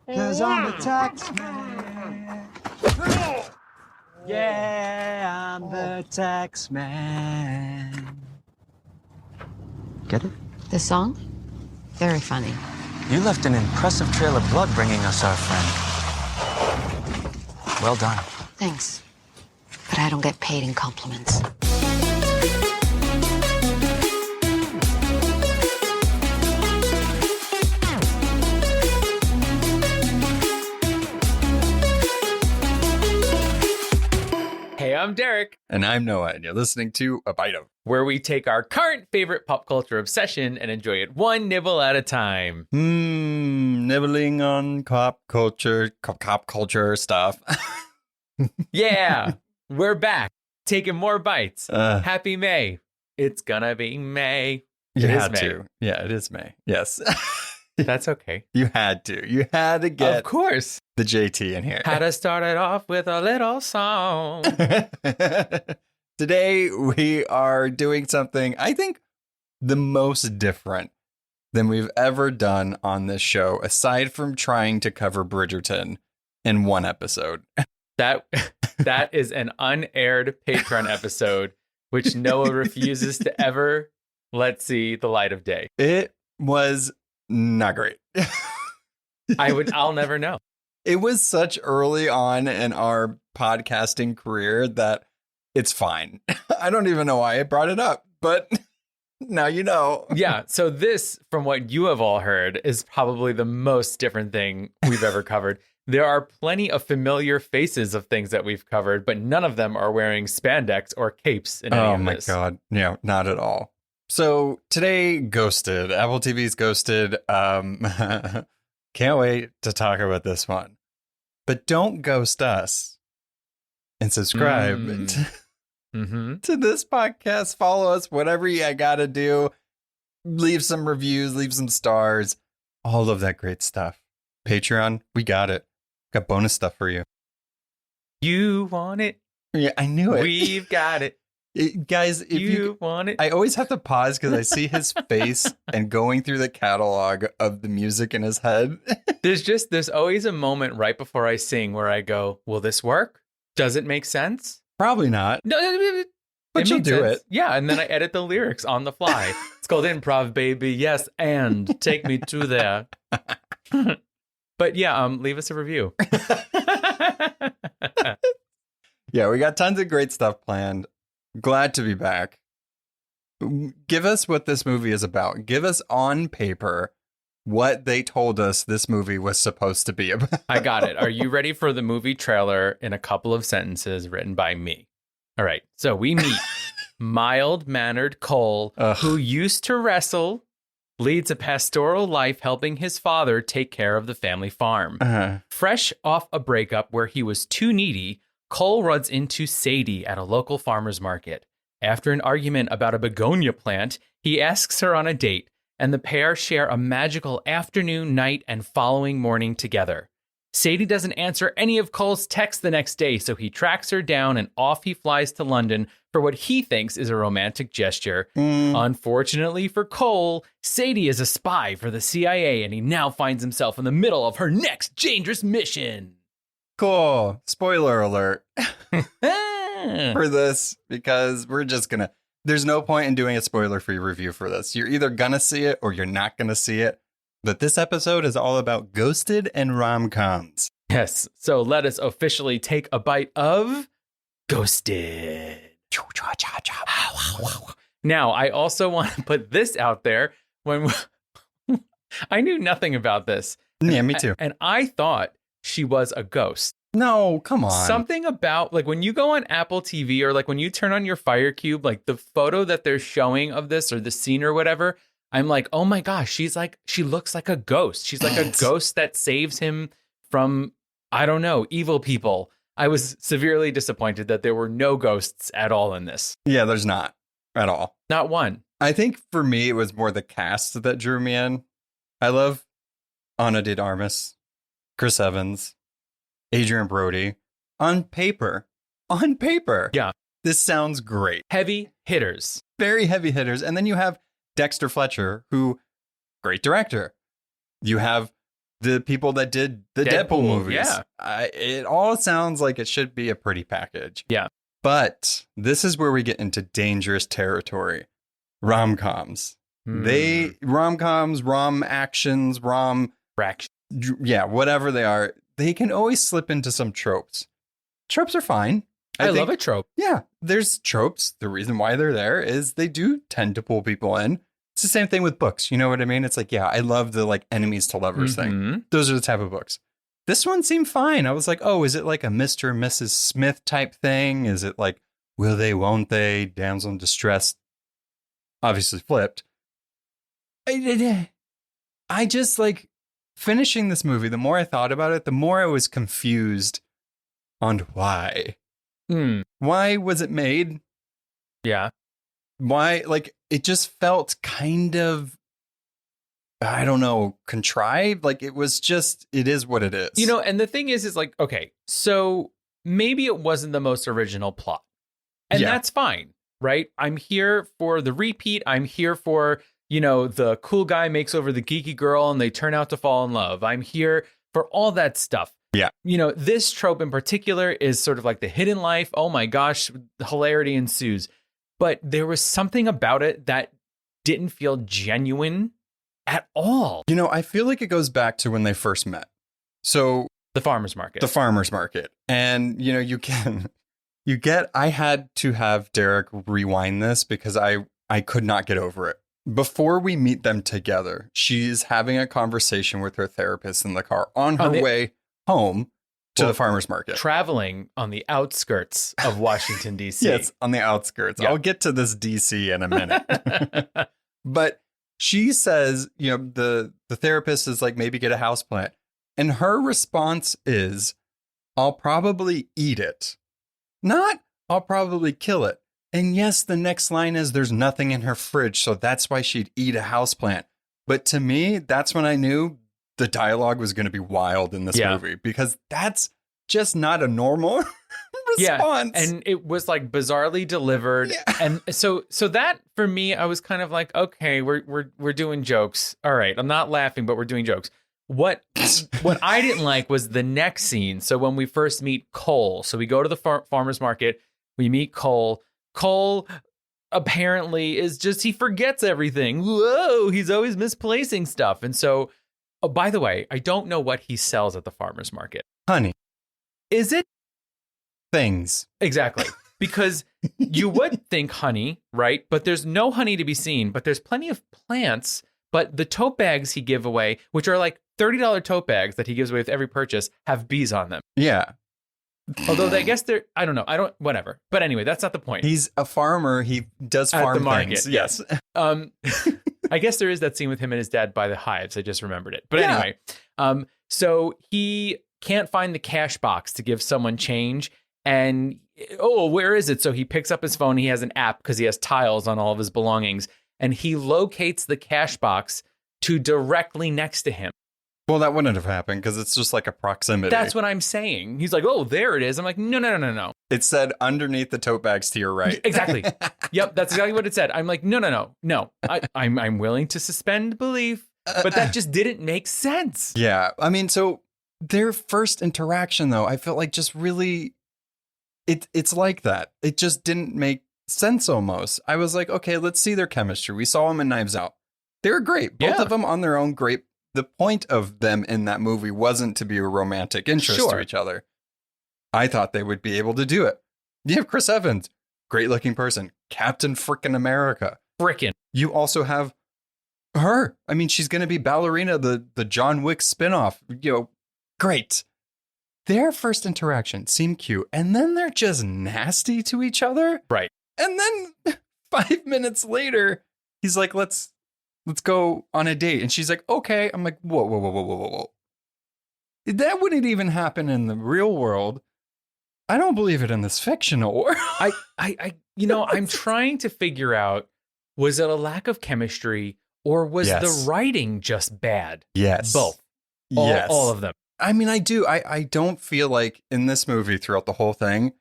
Cause I'm the tax man. Yeah, I'm the tax man. Get it? The song? Very funny. You left an impressive trail of blood bringing us our friend. Well done. Thanks. But I don't get paid in compliments. Hey, I'm Derek. And I'm Noah, and you're listening to A Bite of, where we take our current favorite pop culture obsession and enjoy it one nibble at a time. Nibbling on cop culture stuff. Yeah, we're back, taking more bites. Happy May. It's gonna be May. You had to. Yeah, it is May. Yes. That's okay. You had to. You had to get of course. The JT in here. Had to start it off with a little song. Today, we are doing something I think the most different than we've ever done on this show, aside from trying to cover Bridgerton in one episode. That is an unaired Patreon episode, which Noah refuses to ever let see the light of day. It was not great. I'll never know. It was such early on in our podcasting career that it's fine. I don't even know why I brought it up, but now you know. Yeah. So this, from what you have all heard, is probably the most different thing we've ever covered. There are plenty of familiar faces of things that we've covered, but none of them are wearing spandex or capes in any of this. Oh my God. Yeah, not at all. So today, Ghosted. Apple TV's Ghosted. Can't wait to talk about this one. But don't ghost us. And subscribe to this podcast. Follow us, whatever you got to do. Leave some reviews, leave some stars. All of that great stuff. Patreon, we got it. Got bonus stuff for you. You want it? Yeah, I knew it. We've got it. Guys, if you want it. I always have to pause because I see his face and going through the catalog of the music in his head. There's always a moment right before I sing where I go, will this work? Does it make sense? Probably not. No, but you'll do it. Yeah, and then I edit the lyrics on the fly. It's called improv, baby. Yes, and take me to there. But yeah, leave us a review. Yeah, we got tons of great stuff planned. Glad to be back. Give us what this movie is about. Give us on paper what they told us this movie was supposed to be about. I got it. Are you ready for the movie trailer in a couple of sentences written by me? All right. So we meet mild-mannered Cole, who used to wrestle, leads a pastoral life helping his father take care of the family farm. Fresh off a breakup where he was too needy, Cole runs into Sadie at a local farmer's market. After an argument about a begonia plant, he asks her on a date, and the pair share a magical afternoon, night, and following morning together. Sadie doesn't answer any of Cole's texts the next day, so he tracks her down and off he flies to London for what he thinks is a romantic gesture. Unfortunately for Cole, Sadie is a spy for the CIA, and he now finds himself in the middle of her next dangerous mission. Cool. Spoiler alert for this, because we're just gonna, there's no point in doing a spoiler-free review for this. You're either gonna see it or you're not gonna see it. But this episode is all about Ghosted and rom-coms. Yes. So let us officially take a bite of Ghosted. Now, I also want to put this out there. When I knew nothing about this. Yeah, me too. And I thought she was a ghost. No, come on. Something about, like, when you go on Apple TV or like when you turn on your Fire Cube, like the photo that they're showing of this or the scene or whatever, I'm like, oh my gosh, she looks like a ghost. She's like a ghost that saves him from, I don't know, evil people. I was severely disappointed that there were no ghosts at all in this. Yeah, there's not at all. Not one. I think for me, it was more the cast that drew me in. I love Ana de Armas, Chris Evans, Adrian Brody. On paper. Yeah. This sounds great. Heavy hitters. Very heavy hitters. And then you have Dexter Fletcher, who, great director. You have the people that did the Deadpool movies. Yeah. It all sounds like it should be a pretty package. Yeah. But this is where we get into dangerous territory. Rom-coms. Rom-coms, rom-actions, yeah, whatever they are, they can always slip into some tropes. Tropes are fine. I love a trope. Yeah, there's tropes. The reason why they're there is they do tend to pull people in. It's the same thing with books. You know what I mean? It's like, yeah, I love the like enemies to lovers thing. Those are the type of books. This one seemed fine. I was like, oh, is it like a Mr. and Mrs. Smith type thing? Is it like, will they, won't they, damsel in distress? Obviously flipped. I just like finishing this movie. The more I thought about it, the more I was confused on why. Why was it made? Yeah. Why? Like, it just felt kind of, I don't know, contrived. Like, it was just, it is what it is. You know, and the thing is like, okay, so maybe it wasn't the most original plot. And that's fine, right? I'm here for the repeat. I'm here for, you know, the cool guy makes over the geeky girl and they turn out to fall in love. I'm here for all that stuff. Yeah. You know, this trope in particular is sort of like the hidden life. Oh my gosh, hilarity ensues. But there was something about it that didn't feel genuine at all. You know, I feel like it goes back to when they first met. So the farmer's market. And, you know, I had to have Derek rewind this because I could not get over it. Before we meet them together, she's having a conversation with her therapist in the car on her way home to the farmer's market. Traveling on the outskirts of Washington, D.C. Yes, on the outskirts. Yeah. I'll get to this D.C. in a minute. But she says, you know, the therapist is like, maybe get a houseplant. And her response is, I'll probably eat it. Not, I'll probably kill it. And yes, the next line is there's nothing in her fridge, so that's why she'd eat a houseplant. But to me, that's when I knew the dialogue was going to be wild in this movie, because that's just not a normal response. Yeah, and it was like bizarrely delivered. Yeah. And so that for me, I was kind of like, okay, we're doing jokes. All right, I'm not laughing, but we're doing jokes. What I didn't like was the next scene. So when we first meet Cole, so we go to the farmer's market, we meet Cole. Cole apparently is just, he forgets everything. Whoa, he's always misplacing stuff. And so, oh, by the way, I don't know what he sells at the farmer's market. Honey. Is it? Things. Exactly. Because you would think honey, right? But there's no honey to be seen, but there's plenty of plants. But the tote bags he give away, which are like $30 tote bags that he gives away with every purchase, have bees on them. Yeah. Although I guess they're, I don't know. Whatever. But anyway, that's not the point. He's a farmer. He does farm at the market, things. Yes. I guess there is that scene with him and his dad by the hives. I just remembered it. But anyway, so he can't find the cash box to give someone change. And, where is it? So he picks up his phone. He has an app because he has tiles on all of his belongings. And he locates the cash box to directly next to him. Well, that wouldn't have happened because it's just like a proximity. That's what I'm saying. He's like, oh, there it is. I'm like, no. It said underneath the tote bags to your right. Exactly. Yep, that's exactly what it said. I'm like, no. I'm willing to suspend belief, but that just didn't make sense. Yeah. I mean, so their first interaction, though, I felt like just really, it's like that. It just didn't make sense almost. I was like, okay, let's see their chemistry. We saw them in Knives Out. They were great. Both of them on their own great. The point of them in that movie wasn't to be a romantic interest to each other. I thought they would be able to do it. You have Chris Evans, great looking person, Captain Frickin' America. Frickin'. You also have her. I mean, she's going to be Ballerina, the John Wick spinoff. You know, great. Their first interaction seemed cute, and then they're just nasty to each other. Right. And then 5 minutes later, he's like, let's go on a date. And she's like, okay. I'm like, whoa. That wouldn't even happen in the real world. I don't believe it in this fictional world. I'm trying to figure out, was it a lack of chemistry or was the writing just bad? Yes. Both. All of them. I mean, I do. I don't feel like in this movie throughout the whole thing,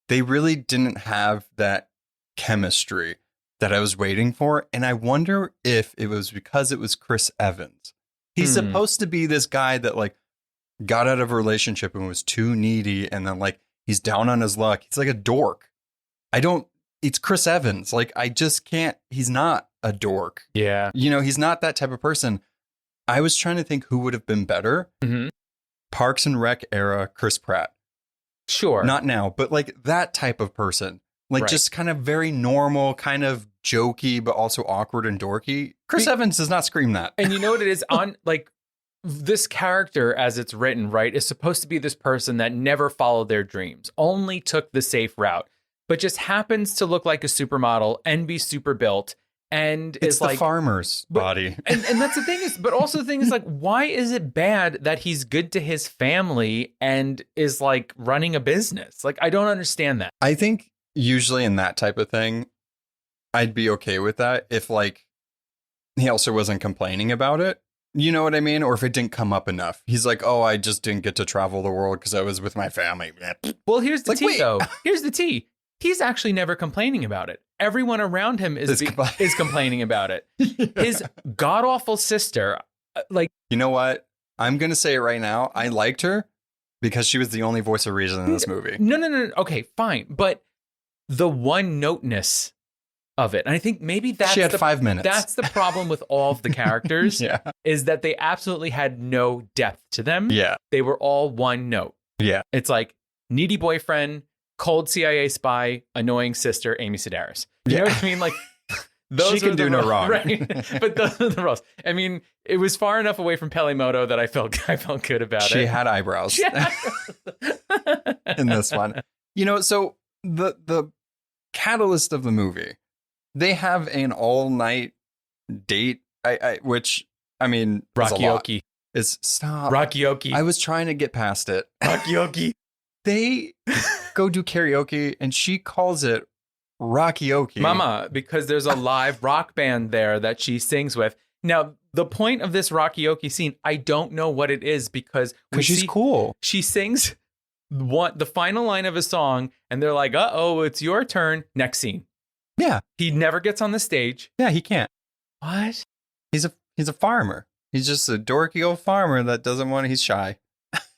they really didn't have that chemistry that I was waiting for. And I wonder if it was because it was Chris Evans. He's supposed to be this guy that like got out of a relationship and was too needy. And then like he's down on his luck. He's like a dork. It's Chris Evans. Like I just can't. He's not a dork. Yeah. You know, he's not that type of person. I was trying to think who would have been better. Mm-hmm. Parks and Rec era Chris Pratt. Sure. Not now, but like that type of person. Like Right. just kind of very normal, kind of jokey, but also awkward and dorky. Chris Evans does not scream that. And you know what it is on like this character as it's written, right, is supposed to be this person that never followed their dreams, only took the safe route, but just happens to look like a supermodel and be super built. And It's is the like farmer's body. And that's the thing is, but also the thing is like, why is it bad that he's good to his family and is like running a business? Like, I don't understand that. I think usually in that type of thing, I'd be okay with that if like he also wasn't complaining about it. You know what I mean? Or if it didn't come up enough. He's like, oh, I just didn't get to travel the world because I was with my family. Well, here's the Like, tea, wait. though. Here's the tea. He's actually never complaining about it. Everyone around him is complaining about it. His god-awful sister, like... You know what? I'm going to say it right now. I liked her because she was the only voice of reason in this movie. No. Okay, fine. But the one-noteness of it, and I think maybe that's... She had 5 minutes. That's the problem with all of the characters, Yeah. is that they absolutely had no depth to them. Yeah. They were all one note. Yeah. It's like needy boyfriend, cold CIA spy, annoying sister, Amy Sedaris. You know what I mean? Like, those She can are the do no roles, wrong. right? But those are the roles. I mean, it was far enough away from Pelimoto that I felt good about it. She had eyebrows Yeah. in this one. You know, so the catalyst of the movie, they have an all-night date, which, I mean, is a lot. Rocky-oki. Stop. Rocky-oki. I was trying to get past it. Rocky-oki. They go do karaoke and she calls it Rocky-oki. Mama, because there's a live rock band there that she sings with. Now, the point of this Rocky-oki scene, I don't know what it is because She's cool. She sings the final line of a song and they're like, uh-oh, it's your turn. Next scene. Yeah. He never gets on the stage. Yeah, he can't. What? He's a farmer. He's just a dorky old farmer that doesn't want. He's shy.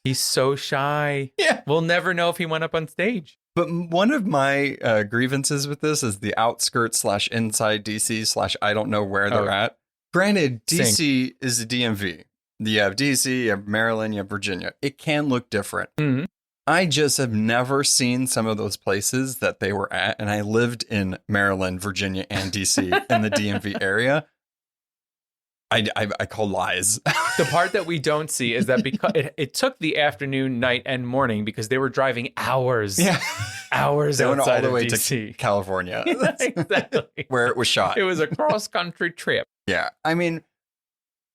He's so shy. Yeah. We'll never know if he went up on stage. But one of my grievances with this is the outskirts / inside DC / I don't know where they're at. Granted, DC is the DMV. You have DC, you have Maryland, you have Virginia. It can look different. Mm-hmm. I just have never seen some of those places that they were at. And I lived in Maryland, Virginia, and DC in the DMV area. I call lies. The part that we don't see is that because it took the afternoon, night, and morning because they were driving hours. Yeah. Hours They went all outside the of way DC. to California. Yeah, exactly. Where it was shot. It was a cross-country trip. Yeah. I mean,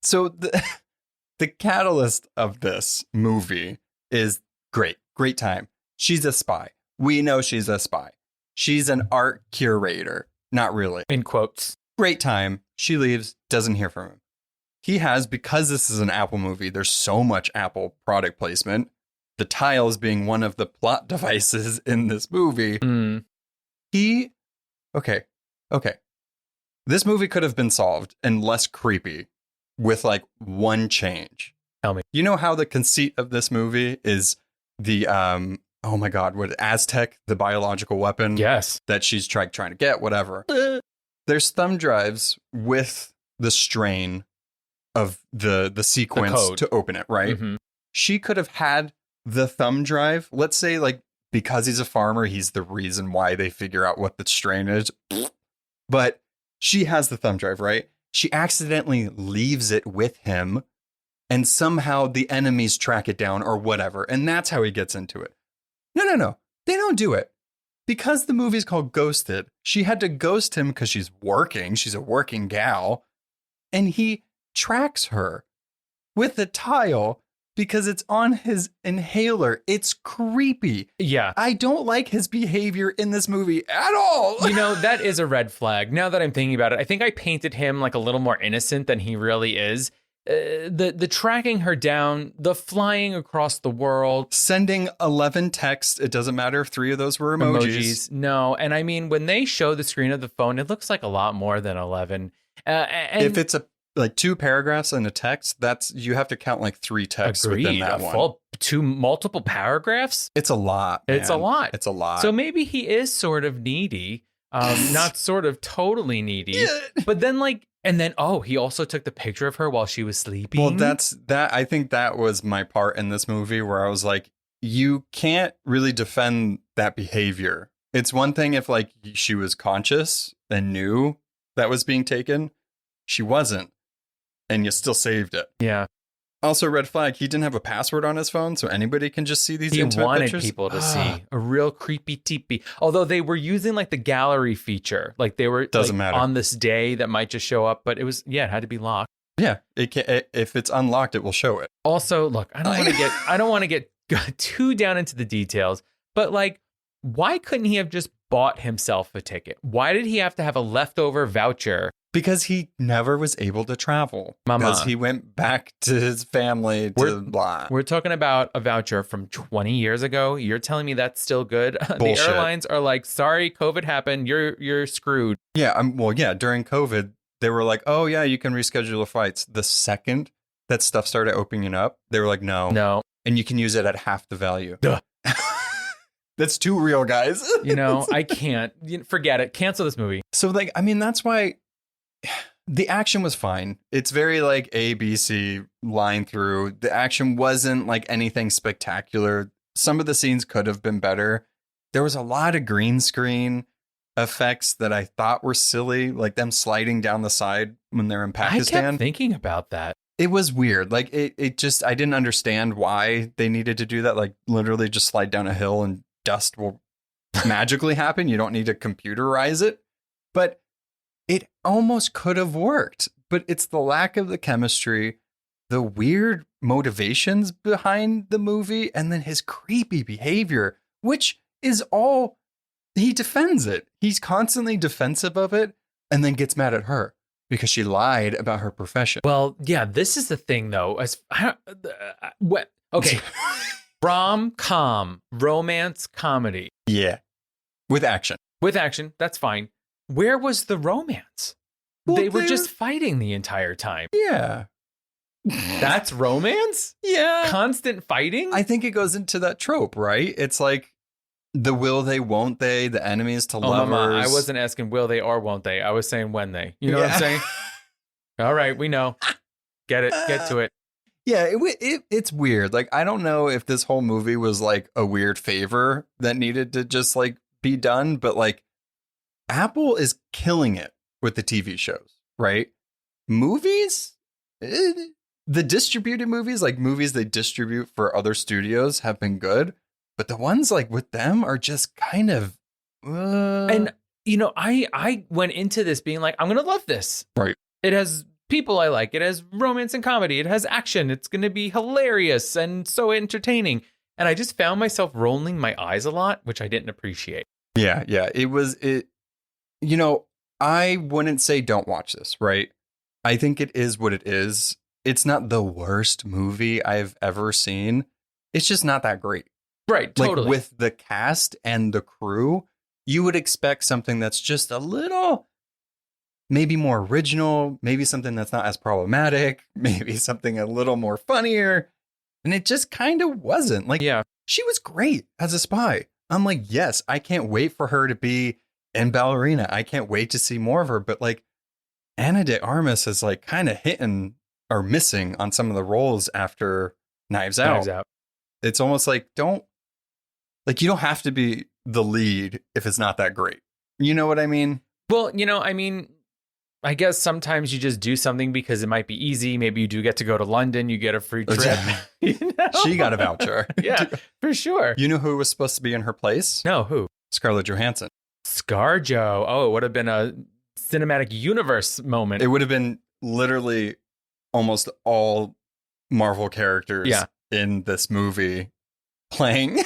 so the catalyst of this movie is great time. She's a spy. We know she's a spy. She's an art curator. Not really. In quotes. Great time. She leaves, doesn't hear from him. He has, because this is an Apple movie, there's so much Apple product placement. The tiles being one of the plot devices in this movie. Mm. Okay. This movie could have been solved and less creepy with like one change. Tell me. You know how the conceit of this movie is the, oh my God, what, Aztec, the biological weapon? Yes. That she's trying to get, whatever. There's thumb drives with the strain of the sequence to open it, right? Mm-hmm. She could have had the thumb drive. Let's say, like, because he's a farmer, he's the reason why they figure out what the strain is. But she has the thumb drive, right? She accidentally leaves it with him, and somehow the enemies track it down or whatever. And that's how he gets into it. No. They don't do it. Because the movie's called Ghosted, she had to ghost him because she's working. She's a working gal. And he tracks her with the tile because it's on his inhaler. It's creepy. Yeah. I don't like his behavior in this movie at all. You know, that is a red flag. Now that I'm thinking about it, I think I painted him like a little more innocent than he really is. the tracking her down, the flying across the world, sending 11 texts. It doesn't matter if 3 of those were emojis. No, and I mean, when they show the screen of the phone, it looks like a lot more than 11. And if it's like 2 paragraphs and a text, you have to count like 3 texts within that one. Multiple paragraphs. It's a lot. Man. It's a lot. It's a lot. So maybe he is sort of needy, not sort of totally needy, Yeah. but then he also took the picture of her while she was sleeping. Well, I think that was my part in this movie where I was like, you can't really defend that behavior. It's one thing if like she was conscious and knew that was being taken. She wasn't. And you still saved it. Yeah. Also, red flag, he didn't have a password on his phone, so anybody can just see these intimate wanted pictures. People to see a real creepy teepee. Although they were using like the gallery feature, like they were Doesn't matter. On this day that might just show up, but it had to be locked. Yeah, if it's unlocked, it will show it. Also, look, I don't want to get too down into the details, but like, why couldn't he have just bought himself a ticket? Why did he have to have a leftover voucher? Because he never was able to travel. Mama. Because he went back to his family blah. We're talking about a voucher from 20 years ago. You're telling me that's still good? Bullshit. The airlines are like, sorry, COVID happened. You're screwed. Yeah, during COVID, they were like, oh yeah, you can reschedule your flights. The second that stuff started opening up, they were like, no. And you can use it at half the value. Duh. That's too real, guys. I can't. Forget it. Cancel this movie. So like, I mean, that's why the action was fine. It's very like A, B, C line through. The action wasn't like anything spectacular. Some of the scenes could have been better. There was a lot of green screen effects that I thought were silly, like them sliding down the side when they're in Pakistan. I kept thinking about that. It was weird. Like it just, I didn't understand why they needed to do that. Like literally just slide down a hill and dust will magically happen. You don't need to computerize it. But it almost could have worked, but it's the lack of the chemistry, the weird motivations behind the movie, and then his creepy behavior, which is all he defends it. He's constantly defensive of it and then gets mad at her because she lied about her profession. Well, yeah, this is the thing, though. Okay. Rom-com, romance comedy. Yeah. With action. That's fine. Where was the romance? Well, they were just fighting the entire time. Yeah. That's romance? Yeah. Constant fighting? I think it goes into that trope, right? It's like the will they, won't they, the enemies to lovers. Mama, I wasn't asking will they or won't they. I was saying when they. You know what I'm saying? All right, we know. Get it. Get to it. Yeah, it's weird. Like, I don't know if this whole movie was like a weird favor that needed to just like be done, but like Apple is killing it with the TV shows, right? Movies, the distributed movies, like movies they distribute for other studios have been good, but the ones like with them are just kind of. And, I went into this being like, I'm going to love this. Right. It has people I like. It has romance and comedy. It has action. It's going to be hilarious and so entertaining. And I just found myself rolling my eyes a lot, which I didn't appreciate. Yeah. I wouldn't say don't watch this, right? I think it is what it is. It's not the worst movie I've ever seen. It's just not that great. Right, totally. Like with the cast and the crew, you would expect something that's just a little, maybe more original, maybe something that's not as problematic, maybe something a little more funnier. And it just kind of wasn't. Like, yeah, she was great as a spy. I'm like, yes, I can't wait for her to be in Ballerina. I can't wait to see more of her. But like, Ana de Armas is like kind of hitting or missing on some of the roles after Knives Out. It's almost like you don't have to be the lead if it's not that great. You know what I mean? Well, I guess sometimes you just do something because it might be easy. Maybe you do get to go to London. You get a free trip. She got a voucher. Yeah, for sure. You know who was supposed to be in her place? No, who? Scarlett Johansson. ScarJo. Oh, it would have been a cinematic universe moment. It would have been literally almost all Marvel characters in this movie playing.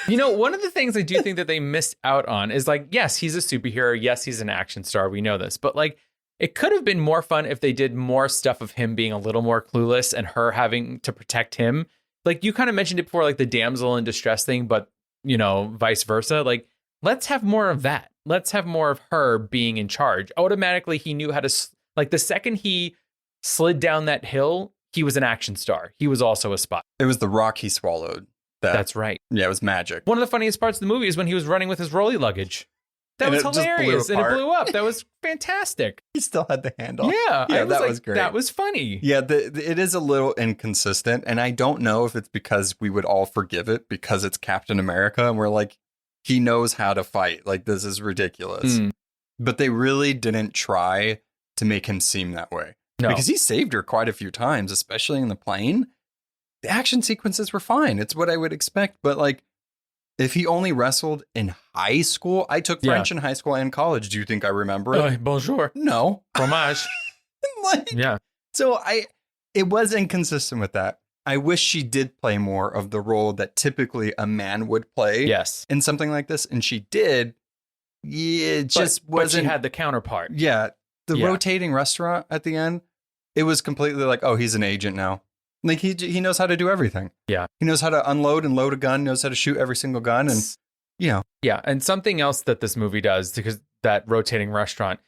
One of the things I do think that they missed out on is like, yes, he's a superhero. Yes, he's an action star. We know this. But like, It could have been more fun if they did more stuff of him being a little more clueless and her having to protect him. Like you kind of mentioned it before, like the damsel in distress thing, but vice versa. Like, let's have more of that. Let's have more of her being in charge. Automatically, he knew how to, like the second he slid down that hill, he was an action star. He was also a spy. It was the rock he swallowed. That's right. Yeah, it was magic. One of the funniest parts of the movie is when he was running with his rolly luggage. That was hilarious. And it blew up. That was fantastic. He still had the handle. Yeah, that was great. That was funny. Yeah, it is a little inconsistent. And I don't know if it's because we would all forgive it because it's Captain America. And we're like, he knows how to fight. Like, this is ridiculous. But they really didn't try to make him seem that way. No. Because he saved her quite a few times, especially in the plane. The action sequences were fine. It's what I would expect. But like, if he only wrestled in high school, I took French in high school and college. Do you think I remember it? Bonjour. No. Fromage. So it was inconsistent with that. I wish she did play more of the role that typically a man would play. Yes. In something like this. And she did. Yeah, it just wasn't. But she had the counterpart. Yeah. The rotating restaurant at the end, it was completely like, oh, he's an agent now. Like he knows how to do everything. Yeah. He knows how to unload and load a gun, knows how to shoot every single gun. And, Yeah. And something else that this movie does, because that rotating restaurant,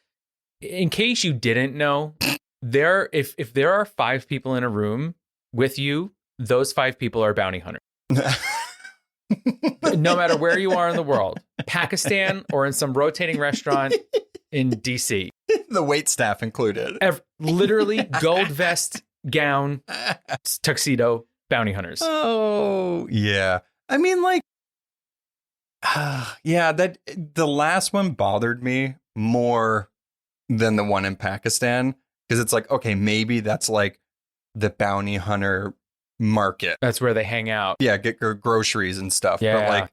in case you didn't know, if there are 5 people in a room with you, those 5 people are bounty hunters. No matter where you are in the world, Pakistan or in some rotating restaurant in DC. The wait staff included. Literally gold vest, gown, tuxedo, bounty hunters. Oh, yeah. I mean, like, that the last one bothered me more than the one in Pakistan. Because it's like, okay, maybe that's like the bounty hunter market. That's where they hang out. Yeah, get groceries and stuff. Yeah. But like,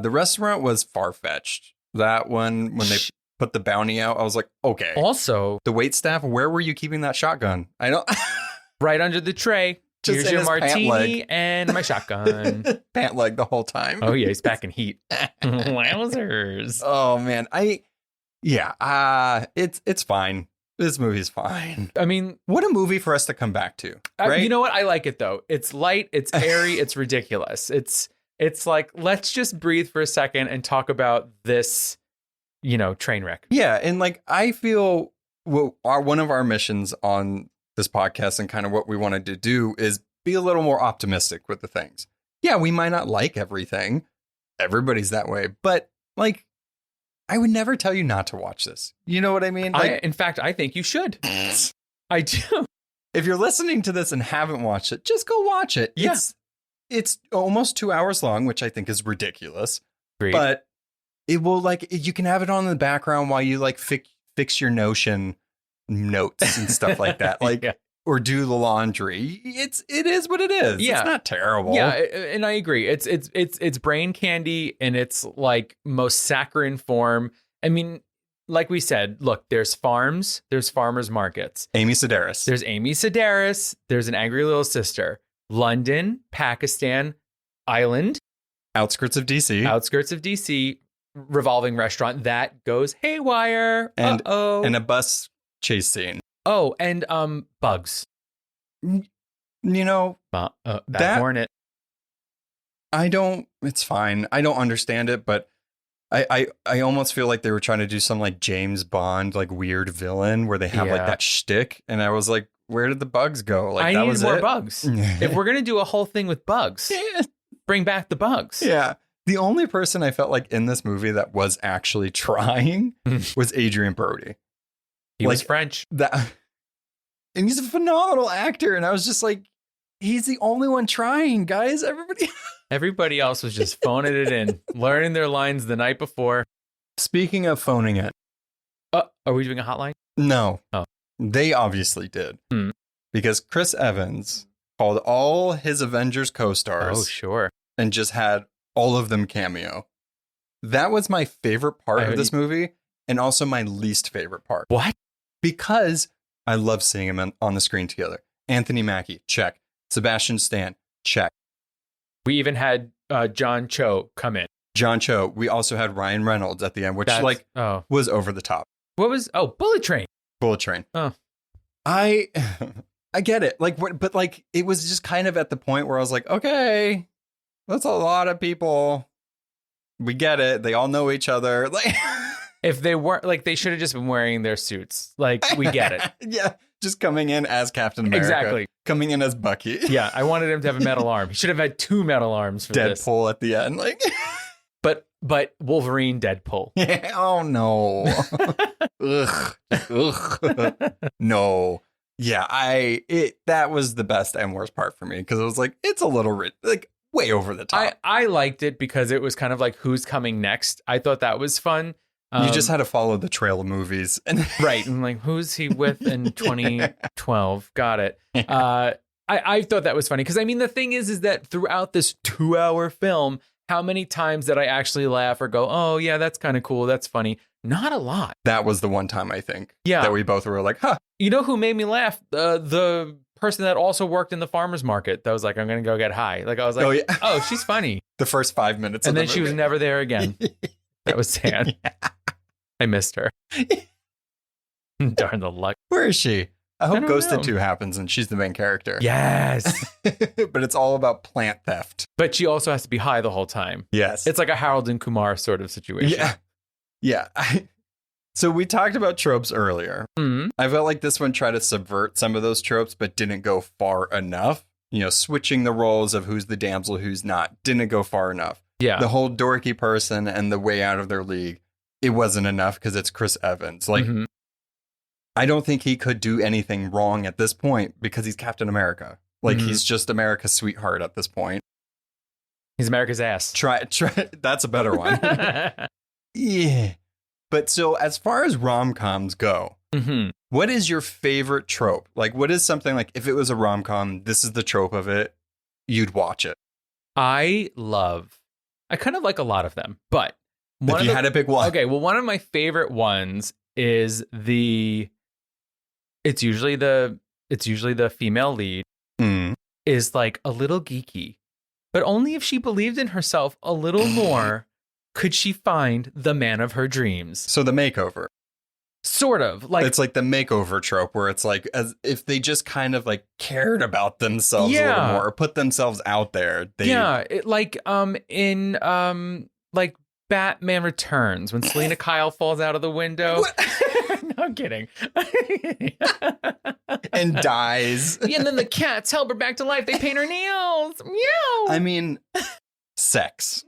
the restaurant was far-fetched. That one, when they put the bounty out, I was like, okay. Also, the wait staff, where were you keeping that shotgun? I don't. Right under the tray. Just here's your martini and my shotgun. Pant leg the whole time. Oh yeah, he's packing heat. Wowzers. Oh man, it's fine. This movie's fine. I mean, what a movie for us to come back to. Right? You know what? I like it though. It's light. It's airy. It's ridiculous. It's like, let's just breathe for a second and talk about this, train wreck. Yeah, and like I feel one of our missions on this podcast and kind of what we wanted to do is be a little more optimistic with the things. Yeah, we might not like everything. Everybody's that way, but like, I would never tell you not to watch this. You know what I mean? In fact, I think you should. I do. If you're listening to this and haven't watched it, just go watch it. Yeah. It's almost 2 hours long, which I think is ridiculous. Great. But it will you can have it on in the background while you like fix your Notion notes and stuff like that. Or do the laundry. It is what it is. Yeah. It's not terrible. Yeah, and I agree. It's brain candy in its like most saccharine form. I mean, like we said, look, there's farms, there's farmers markets. Amy Sedaris. There's Amy Sedaris. There's an angry little sister. London, Pakistan, Island. Outskirts of DC. Revolving restaurant that goes haywire. And a bus chase scene. Oh, and bugs. That hornet. It's fine. I don't understand it, but I almost feel like they were trying to do some like James Bond, like weird villain where they have like that shtick. And I was like, where did the bugs go? Like, I needed more bugs. If we're going to do a whole thing with bugs, bring back the bugs. Yeah. The only person I felt like in this movie that was actually trying was Adrian Brody. He was French. And he's a phenomenal actor. And I was just like, he's the only one trying, guys. Everybody else was just phoning it in, learning their lines the night before. Speaking of phoning it. Are we doing a hotline? No. Oh. They obviously did. Because Chris Evans called all his Avengers co-stars. Oh, sure. And just had all of them cameo. That was my favorite part of this movie. And also my least favorite part. What? Because I love seeing them on the screen together. Anthony Mackie, check. Sebastian Stan, check. We even had John Cho come in. John Cho. We also had Ryan Reynolds at the end, which was over the top. What was? Bullet Train. Bullet Train. Oh. I get it. Like, but like, it was just kind of at the point where I was like, okay, that's a lot of people. We get it. They all know each other. Like, If they weren't, like, they should have just been wearing their suits. Like, we get it. Yeah. Just coming in as Captain America. Exactly. Coming in as Bucky. Yeah, I wanted him to have a metal arm. He should have had 2 metal arms for this. Deadpool at the end. Like, But Wolverine Deadpool. yeah, oh no. Ugh. Ugh. No. Yeah, that was the best and worst part for me because it was like, it's a little like way over the top. I liked it because it was kind of like who's coming next. I thought that was fun. You just had to follow the trail of movies. Right. And like, who's he with in 2012? Got it. I thought that was funny because I mean, the thing is that throughout this 2-hour film, how many times did I actually laugh or go, oh, yeah, that's kind of cool. That's funny. Not a lot. That was the one time I think that we both were like, huh. You know who made me laugh? The person that also worked in the farmer's market that was like, I'm going to go get high. Like, I was like, oh, yeah. Oh, she's funny. The first 5 minutes. And of then the she was movie. never there again. That was sad. Yeah. I missed her. Darn the luck. Where is she? I hope don't Ghosted know. 2 happens and she's the main character. Yes. But it's all about plant theft. But she also has to be high the whole time. Yes. It's like a Harold and Kumar sort of situation. Yeah. Yeah. So we talked about tropes earlier. Mhm. I felt like this one tried to subvert some of those tropes, but didn't go far enough. You know, switching the roles of who's the damsel, who's not, didn't go far enough. Yeah. The whole dorky person and the way out of their league, it wasn't enough because it's Chris Evans. Like, Mhm. I don't think he could do anything wrong at this point because he's Captain America. Like, Mhm. he's just America's sweetheart at this point. He's America's ass. Try. That's a better one. Yeah. But so as far as rom-coms go, Mhm. what is your favorite trope? Like, what is something like, if it was a rom-com, this is the trope of it, you'd watch it? I kind of like a lot of them, but If you had to pick one. Okay, well, one of my favorite ones is it's usually the female lead Mm. is like a little geeky, but only if she believed in herself a little more could she find the man of her dreams. So the makeover. Sort of like It's like the makeover trope where it's like, as if they just kind of like cared about themselves a little Yeah. more or put themselves out there. it like in like Batman Returns when Selena Kyle falls out of the window. No, I'm kidding. And dies. Yeah, and then the cats help her back to life. They paint her nails. Meow. I mean, sex.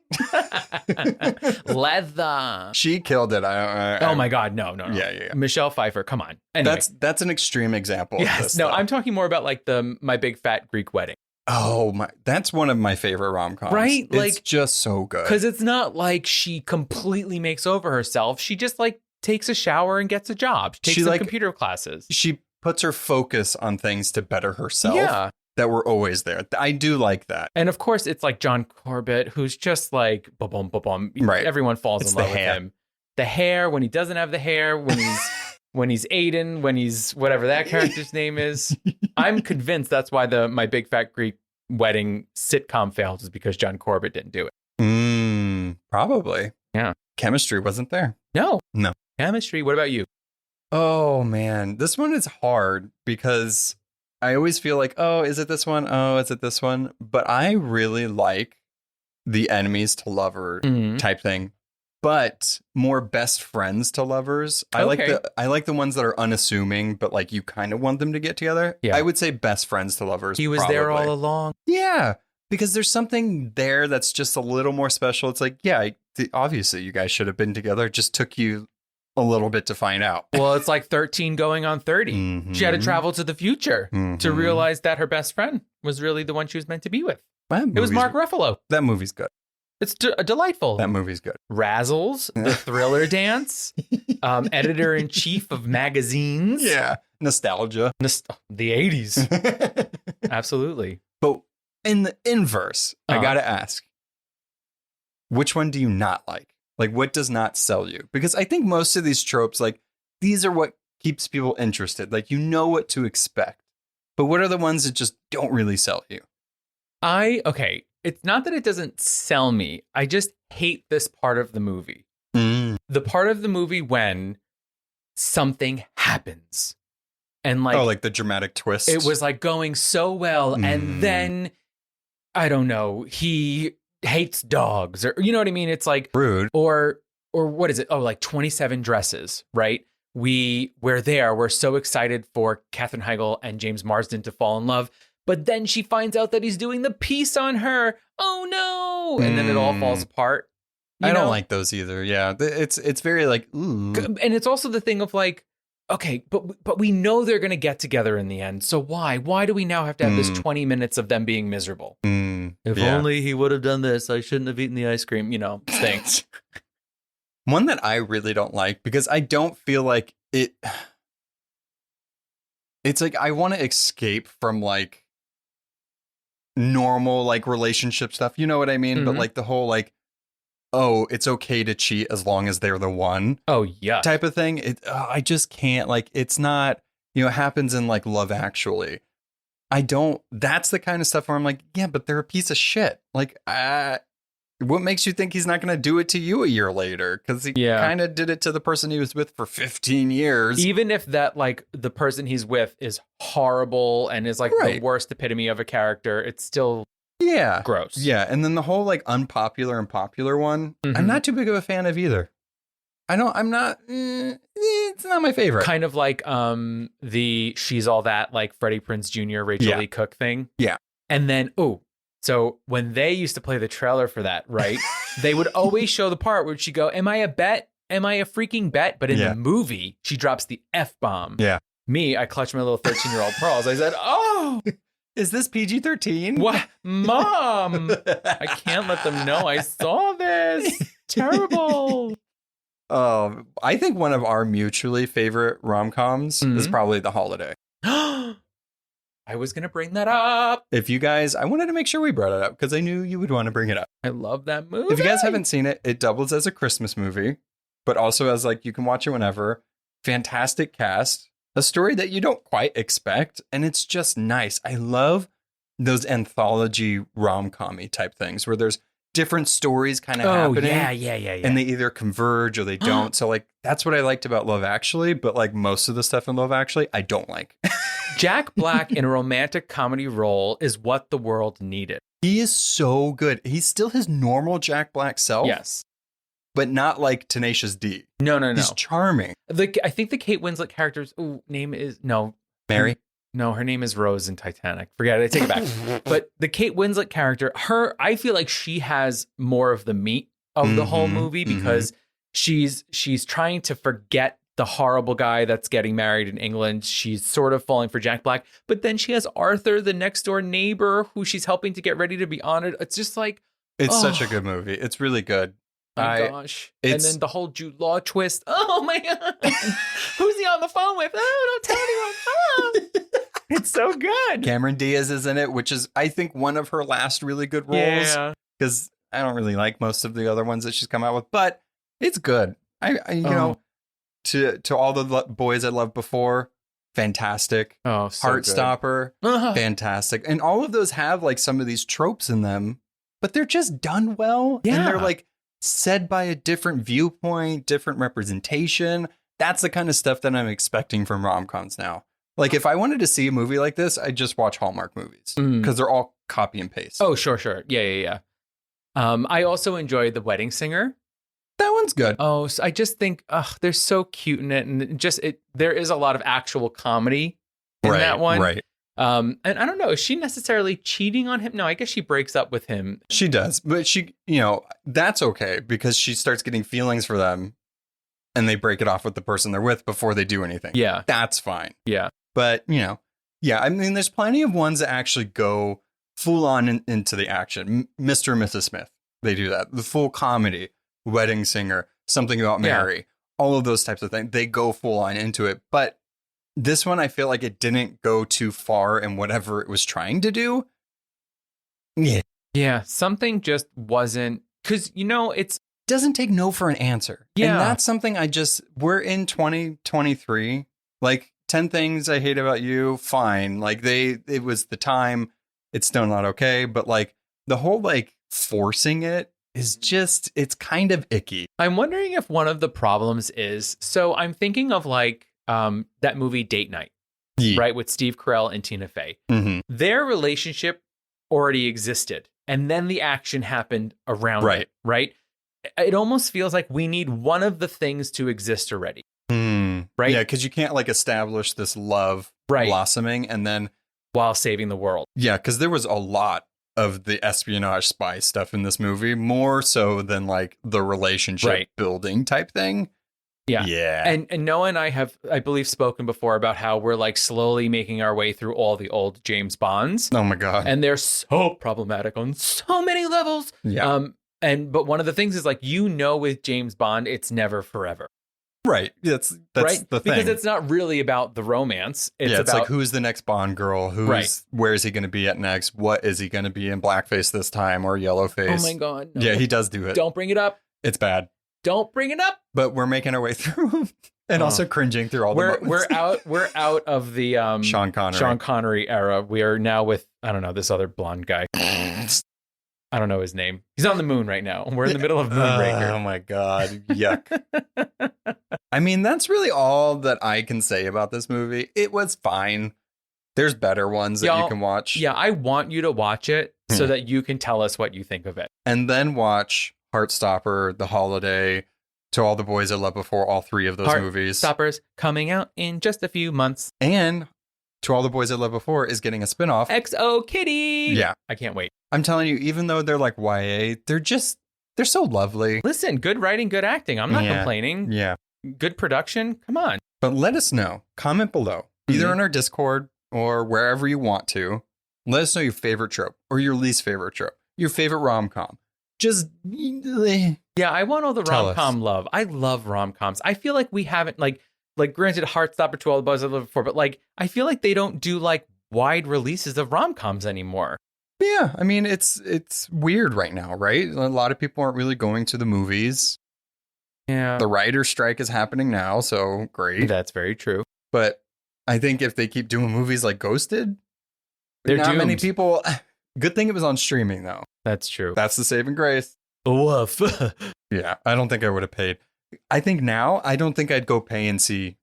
Leather. She killed it. Oh my God, no. Yeah. Michelle Pfeiffer, come on. Anyway. That's an extreme example of Yes, this. no, though. I'm talking more about like My Big Fat Greek Wedding. Oh my, that's one of my favorite rom-coms. Right? It's Like, just so good. Because it's not like she completely makes over herself. She just like takes a shower and gets a job. She takes She, some like- computer classes. She puts her focus on things to better herself Yeah. that were always there. I do like that. And of course, it's like John Corbett, who's just like, ba-bum, ba-bum. Right. Everyone falls It's in the love with hair. him. The hair, when he doesn't have the hair, when he's when he's Aiden, when he's whatever that character's name is. I'm convinced that's why My Big Fat Greek Wedding sitcom failed, is because John Corbett didn't do it. Probably. Yeah. Chemistry wasn't there. No. No. Chemistry. What about you? Oh man, this one is hard because I always feel like, oh, is it this one? Oh, is it this one? But I really like the enemies to lover Mhm. type thing, but more best friends to lovers. I Okay. like the ones that are unassuming, but like you kind of want them to get together. Yeah. I would say best friends to lovers. He was there probably. all along. Yeah, because there's something there that's just a little more special. It's like, yeah, obviously you guys should have been together. It just took you a little bit to find out. Well, it's like 13 going on 30. She had to Mhm. travel to the future to Mhm. realize that her best friend was really the one she was meant to be with. That It was movie's- Mark Ruffalo. That movie's good. It's delightful. That movie's good. Razzles, the Thriller Dance, editor-in-chief of magazines. Yeah. Nostalgia. The 80s. Absolutely. But in the inverse, I Uh-huh. got to ask, which one do you not like? Like, what does not sell you? Because I think most of these tropes, like, these are what keeps people interested. Like, you know what to expect. But what are the ones that just don't really sell you? Okay, it's not that it doesn't sell me. I just hate this part of the movie. The part of the movie when something happens. And like, like the dramatic twist. it was like going so well. And then, I don't know, he hates dogs, or, you know what I mean? It's like, rude. Or what is it? Oh, like 27 Dresses, right? We're so excited for Katherine Heigl and James Marsden to fall in love. But then she finds out that he's doing the piece on her. Oh no. And then it all falls apart. I don't like those either. Yeah. It's very like, ooh. And it's also the thing of like, okay, but we know they're going to get together in the end. So why? Why do we now have to have this 20 minutes of them being miserable? If only he would have done this, I shouldn't have eaten the ice cream, things. One that I really don't like, because I don't feel like it's like I want to escape from like normal like relationship stuff. You know what I mean? But like the whole like, oh, it's okay to cheat as long as they're the one. Oh, yeah. Type of thing. I just can't, like, it's not, it happens in like Love Actually. That's the kind of stuff where I'm like, yeah, but they're a piece of shit. Like, what makes you think he's not going to do it to you a year later? Because he kind of did it to the person he was with for 15 years. Even if that, like, the person he's with is horrible and is like the worst epitome of a character, it's still gross. Yeah. And then the whole like unpopular and popular one, I'm not too big of a fan of either. It's not my favorite. Kind of like the She's All That, like Freddie Prinze Jr., Rachel Lee Cook thing. Yeah. And then, so when they used to play the trailer for that, right, they would always show the part where she'd go, am I a bet? Am I a freaking bet? But in the movie, she drops the F-bomb. Yeah. Me, I clutched my little 13-year-old pearls. I said, oh, is this PG-13? What? Mom, I can't let them know I saw this. Terrible. I think one of our mutually favorite rom-coms is probably The Holiday. I was going to bring that up. If you guys, I wanted to make sure we brought it up because I knew you would want to bring it up. I love that movie. If you guys haven't seen it, it doubles as a Christmas movie, but also as like, you can watch it whenever. Fantastic cast, a story that you don't quite expect. And it's just nice. I love those anthology rom-com-y type things where there's different stories kind of happening. Yeah. And they either converge or they don't. So like, that's what I liked about Love Actually. But like most of the stuff in Love Actually, I don't like. Jack Black in a romantic comedy role is what the world needed. He is so good. He's still his normal Jack Black self. Yes. But not like Tenacious D. No. He's charming. I think the Kate Winslet character's name is... No. Mary? No, her name is Rose in Titanic. Forget it. I take it back. But the Kate Winslet character, I feel like she has more of the meat of the whole movie because she's trying to forget the horrible guy that's getting married in England. She's sort of falling for Jack Black. But then she has Arthur, the next door neighbor, who she's helping to get ready to be honored. It's just like... It's such a good movie. It's really good. My gosh. And then the whole Jude Law twist. Oh my God. Who's he on the phone with? Oh, don't tell anyone. It's so good. Cameron Diaz is in it, which is, I think, one of her last really good roles. Because I don't really like most of the other ones that she's come out with, but it's good. You know, to all the boys I loved before, fantastic. Oh, so Heartstopper, fantastic. And all of those have like some of these tropes in them, but they're just done well. Yeah. And they're like said by a different viewpoint, different representation. That's the kind of stuff that I'm expecting from rom-coms now. Like if I wanted to see a movie like this, I'd just watch Hallmark movies because they're all copy and paste. Oh, sure. Yeah. I also enjoyed The Wedding Singer. That one's good. Oh, so I just think they're so cute in it, and there is a lot of actual comedy in that one. Right. And I don't know, is she necessarily cheating on him? No, I guess she breaks up with him. She does, but she, that's okay because she starts getting feelings for them, and they break it off with the person they're with before they do anything. Yeah, that's fine. Yeah, but I mean, there's plenty of ones that actually go full on into the action. Mr. and Mrs. Smith, they do that. The full comedy. Wedding Singer, Something About Mary, all of those types of things. They go full on into it. But this one, I feel like it didn't go too far in whatever it was trying to do. Yeah. Something just wasn't, because, it's doesn't take no for an answer. Yeah. And that's something we're in 2023. Like 10 Things I Hate About You. Fine. Like it was the time. It's still not okay. But like the whole like forcing it is just, it's kind of icky. I'm wondering if one of the problems is, so I'm thinking of like that movie Date Night, Yeah. right? With Steve Carell and Tina Fey. Mm-hmm. Their relationship already existed. And then the action happened around it, right? It almost feels like we need one of the things to exist already. Right? Yeah, because you can't like establish this love blossoming and then while saving the world. Yeah, because there was a lot of the espionage spy stuff in this movie, more so than like the relationship building type thing. Yeah. And Noah and I have, I believe, spoken before about how we're like slowly making our way through all the old James Bonds. Oh my God. And they're so problematic on so many levels. Yeah. But one of the things is like, with James Bond, it's never forever. Right. That's right? the thing. Because it's not really about the romance. It's about, like, who's the next Bond girl? Where is he going to be at next? What is he going to be in blackface this time or yellow face? Oh my God. No. Yeah, he does do it. Don't bring it up. It's bad. Don't bring it up. But we're making our way through and also cringing through all the moments. We're out of the Sean Connery era. We are now with, I don't know, this other blonde guy. I don't know his name. He's on the moon right now. We're in the middle of Moonraker. Oh my God. Yuck. I mean, that's really all that I can say about this movie. It was fine. There's better ones that you can watch. Yeah, I want you to watch it so that you can tell us what you think of it. And then watch Heartstopper, The Holiday, To All the Boys I Loved Before, all three of those movies. Heartstoppers coming out in just a few months. And To All the Boys I Loved Before is getting a spinoff. XO Kitty. Yeah. I can't wait. I'm telling you, even though they're like YA, they're so lovely. Listen, good writing, good acting. I'm not complaining. Yeah. Good production. Come on. But let us know. Comment below, either in our Discord or wherever you want to. Let us know your favorite trope or your least favorite trope, your favorite rom-com. Just yeah, I want all the rom-com love. I love rom-coms. I feel like we haven't like granted Heartstopper, To All the Boys I Loved Before, but like I feel like they don't do like wide releases of rom-coms anymore. Yeah, I mean it's weird right now, right? A lot of people aren't really going to the movies. Yeah. The writer's strike is happening now, so great. That's very true. But I think if they keep doing movies like Ghosted, they're not doomed. many people. Good thing it was on streaming though. That's true. That's the saving grace. Woof. Yeah, I don't think I would have paid. I think now I don't think I'd go pay and see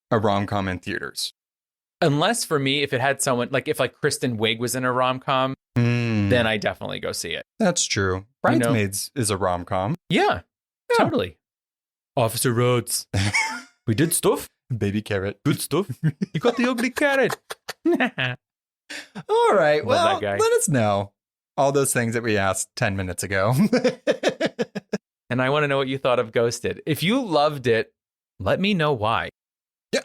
a rom-com in theaters. Unless for me, if it had someone like if like Kristen Wiig was in a rom-com, then I definitely go see it. That's true. Bridesmaids is a rom-com. Yeah, totally. Officer Rhodes. We did stuff. Baby carrot. Good stuff. You got the ugly carrot. All right. Well, that guy. Let us know all those things that we asked 10 minutes ago. And I want to know what you thought of Ghosted. If you loved it, let me know why. Yeah.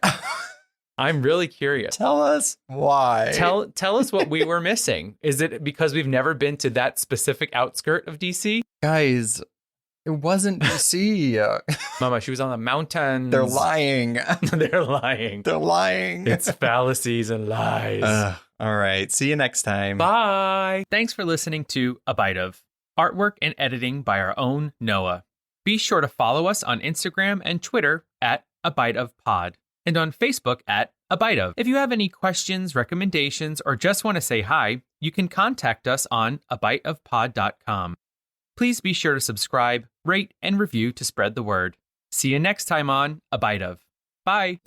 I'm really curious. Tell us why. Tell us what we were missing. Is it because we've never been to that specific outskirt of DC? Guys, it wasn't DC. Mama, she was on the mountains. They're lying. They're lying. They're lying. It's fallacies and lies. All right. See you next time. Bye. Thanks for listening to A Bite of. Artwork and editing by our own Noah. Be sure to follow us on Instagram and Twitter at A Bite of Pod and on Facebook at A Bite of. If you have any questions, recommendations, or just want to say hi, you can contact us on abiteofpod.com. Please be sure to subscribe, rate, and review to spread the word. See you next time on A Bite of. Bye.